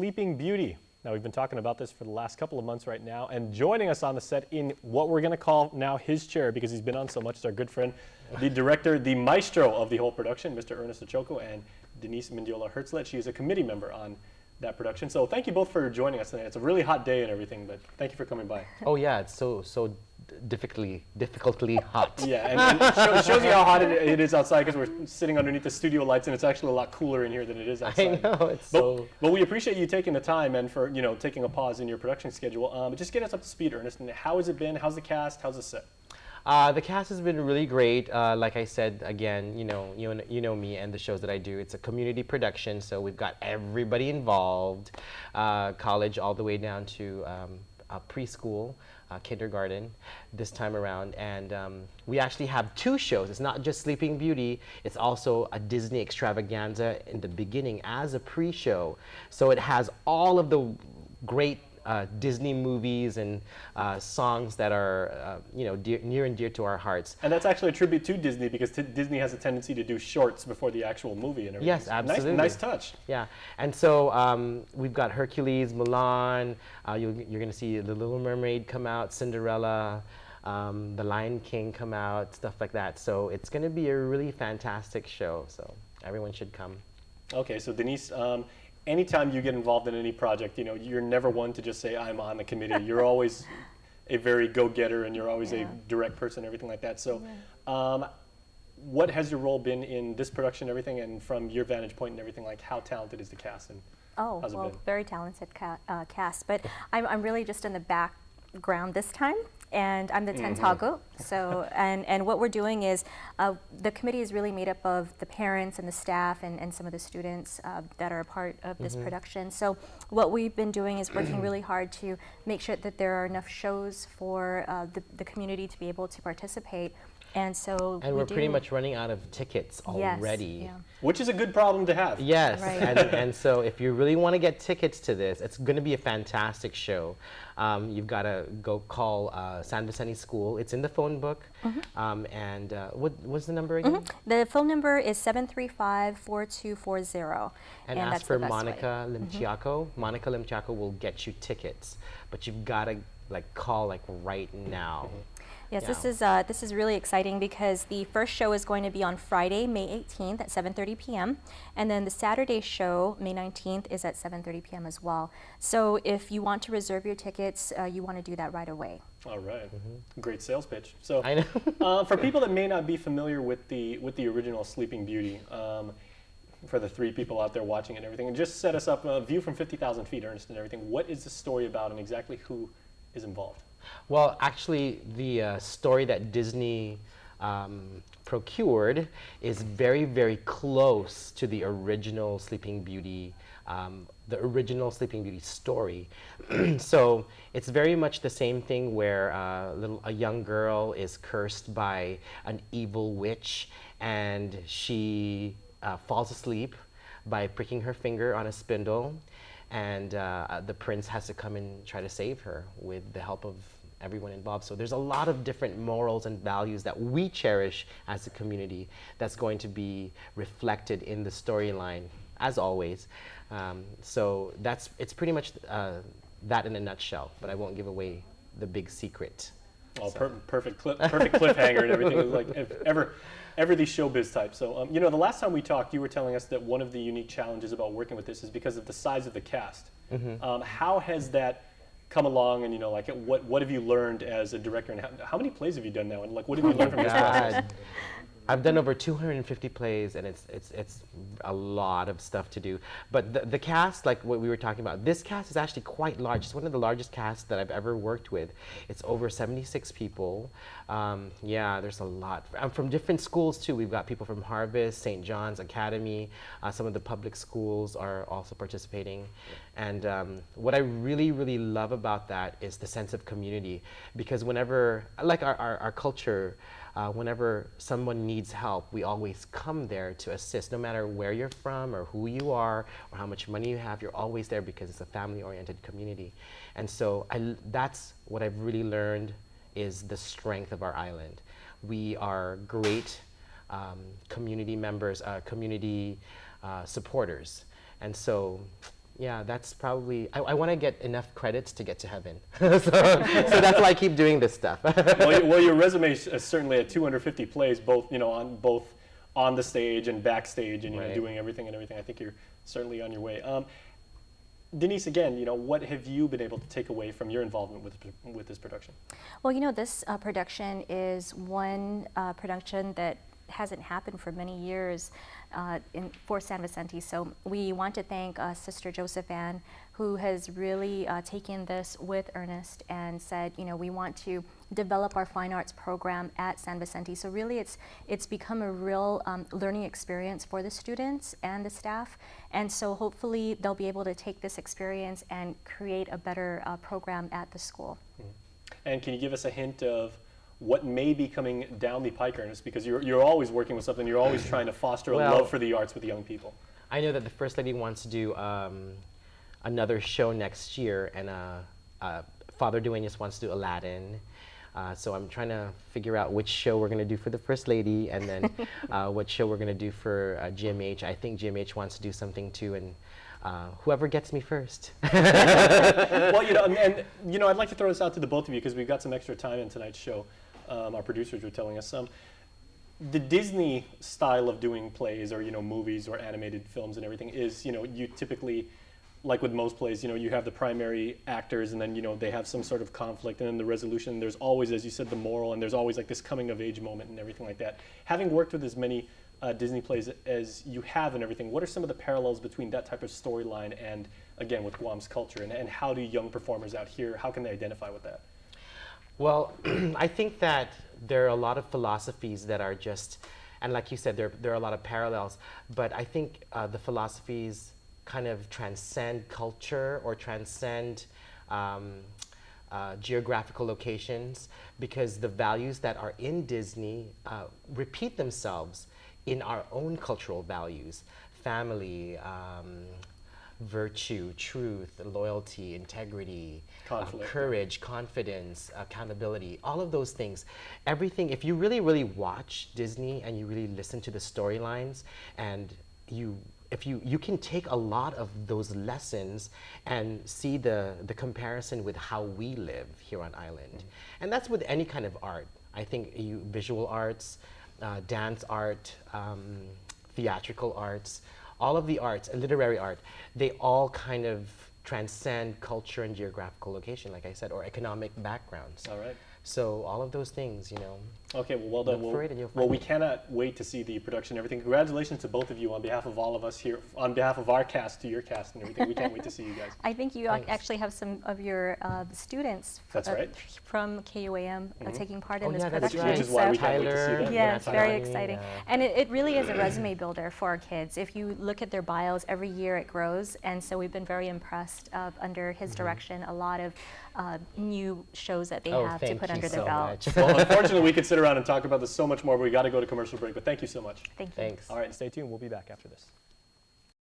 Sleeping Beauty. Now, we've been talking about this for the last couple of months right now, and joining us on the set in what we're going to call now his chair, because he's been on so much, is our good friend, the director, the maestro of the whole production, Mr. Ernest Ochoco, and Denise Mendiola Hertzlet. She is a committee member on that production. So thank you both for joining us tonight. It's a really hot day and everything, but thank you for coming by. Oh yeah, it's so difficultly hot. Yeah, and it shows you how hot it is outside, because we're sitting underneath the studio lights, and it's actually a lot cooler in here than it is outside. I know, it's so... But we appreciate you taking the time and for, taking a pause in your production schedule. Just get us up to speed, Ernest, and how has it been? How's the cast? How's the set? The cast has been really great. Like I said, again, you know me and the shows that I do. It's a community production, so we've got everybody involved, college all the way down to preschool, kindergarten this time around. And we actually have two shows. It's not just Sleeping Beauty. It's also a Disney extravaganza in the beginning as a pre-show. So it has all of the great Disney movies and songs that are near and dear to our hearts. And that's actually a tribute to Disney, because Disney has a tendency to do shorts before the actual movie and everything. Yes, absolutely. Nice touch. Yeah, and so we've got Hercules, Mulan. You're going to see The Little Mermaid come out, Cinderella, The Lion King come out, stuff like that. So it's going to be a really fantastic show. So everyone should come. Okay, so Denise. Anytime you get involved in any project, you're never one to just say, I'm on the committee. You're always a very go-getter, and you're always a direct person, everything like that. So what has your role been in this production and everything, and from your vantage point and everything, like how talented is the cast? And how's it been? Very talented cast, but I'm really just in the background this time. And I'm the Tentago. So, and what we're doing is, the committee is really made up of the parents and the staff and some of the students that are a part of this production. So what we've been doing is working really hard to make sure that there are enough shows for the community to be able to participate. And so we're pretty much running out of tickets already. Yes, yeah. Which is a good problem to have. Yes, right. and so if you really want to get tickets to this, it's going to be a fantastic show. You've got to go call San Vicente School. It's in the phone book. And what's the number again? The phone number is 735-4240. And ask for Monica Limchiaco. Monica Limchiaco will get you tickets, but you've got to call right now. Yes, this is really exciting, because the first show is going to be on Friday, May 18th at 7:30 p.m. And then the Saturday show, May 19th, is at 7:30 p.m. as well. So if you want to reserve your tickets, you want to do that right away. All right. Great sales pitch. So I know. For people that may not be familiar with the original Sleeping Beauty, for the three people out there watching it and everything, and just set us up a view from 50,000 feet, Ernest, and everything. What is the story about, and exactly who is involved? Well, actually, the story that Disney procured is very, very close to the original Sleeping Beauty, story. So it's very much the same thing, where a young girl is cursed by an evil witch, and she falls asleep by pricking her finger on a spindle. And the prince has to come and try to save her with the help of everyone involved. So there's a lot of different morals and values that we cherish as a community that's going to be reflected in the storyline, as always. So it's pretty much that in a nutshell, but I won't give away the big secret. Oh, so. Perfect cliffhanger and everything. It was like ever these showbiz types. So, the last time we talked, you were telling us that one of the unique challenges about working with this is because of the size of the cast. How has that come along, and what have you learned as a director, and how many plays have you done now, and what have you learned from this process? I've done over 250 plays, and it's a lot of stuff to do. But the cast, like what we were talking about, this cast is actually quite large. It's one of the largest casts that I've ever worked with. It's over 76 people. There's a lot. From different schools too. We've got people from Harvest, St. John's Academy. Some of the public schools are also participating. And what I really, really love about that is the sense of community. Because whenever, like our culture, whenever someone needs help, we always come there to assist. No matter where you're from or who you are or how much money you have, you're always there because it's a family-oriented community. And so that's what I've really learned, is the strength of our island. We are great community members, community supporters. And so Yeah, that's probably, I want to get enough credits to get to heaven. So that's why I keep doing this stuff. Well, your resume is certainly at 250 plays, both on the stage and backstage, and Right. doing everything and everything. I think you're certainly on your way. Denise, again, what have you been able to take away from your involvement with this production? Well, this production is one production that hasn't happened for many years for San Vicente. So we want to thank Sister Josephine, who has really taken this with Ernest and said, we want to develop our fine arts program at San Vicente. So really it's become a real learning experience for the students and the staff. And so hopefully they'll be able to take this experience and create a better program at the school. And can you give us a hint of what may be coming down the pike, Ernest? Because you're always working with something. You're always trying to foster a love for the arts with young people. I know that the First Lady wants to do another show next year, and Father Duenas wants to do Aladdin. So I'm trying to figure out which show we're going to do for the First Lady, and then what show we're going to do for GMH. I think GMH wants to do something too, and whoever gets me first. Well, I'd like to throw this out to the both of you because we've got some extra time in tonight's show. Our producers were telling us the Disney style of doing plays or movies or animated films and everything is you typically, like with most plays, you have the primary actors and then they have some sort of conflict and then the resolution. There's always, as you said, the moral, and there's always like this coming of age moment and everything like that. Having worked with as many Disney plays as you have and everything, what are some of the parallels between that type of storyline and, again, with Guam's culture, and how do young performers out here, how can they identify with that? Well, I think that there are a lot of philosophies that are just, and like you said, there are a lot of parallels, but I think the philosophies kind of transcend culture or transcend geographical locations, because the values that are in Disney repeat themselves in our own cultural values: family, virtue, truth, loyalty, integrity, courage, confidence, accountability, all of those things. Everything, if you really, really watch Disney and you really listen to the storylines, and you can take a lot of those lessons and see the comparison with how we live here on island. And that's with any kind of art. I think visual arts, dance art, theatrical arts, all of the arts, literary art, they all kind of transcend culture and geographical location, like I said, or economic backgrounds. All right. So all of those things, Okay, well done. Look for it and you'll find Well, we it. cannot wait to see the production and everything. Congratulations to both of you on behalf of all of us here, on behalf of our cast to your cast and everything. We can't wait to see you guys. I think you Thanks. actually have some of your students That's right. from KUAM taking part in Oh, this yeah, that's production. right. Which is why we So- can't wait to see Tyler, that. Yeah, it's very Tyler, exciting. yeah. And it really is a resume builder for our kids. If you look at their bios, every year it grows. And so we've been very impressed under his direction, a lot of new shows that they Oh, have to thank put you under so their belt. much. Well, unfortunately, we could sit around and talk about this so much more, but we got to go to commercial break. But thank you so much. Thank you. Thanks. All right, stay tuned. We'll be back after this.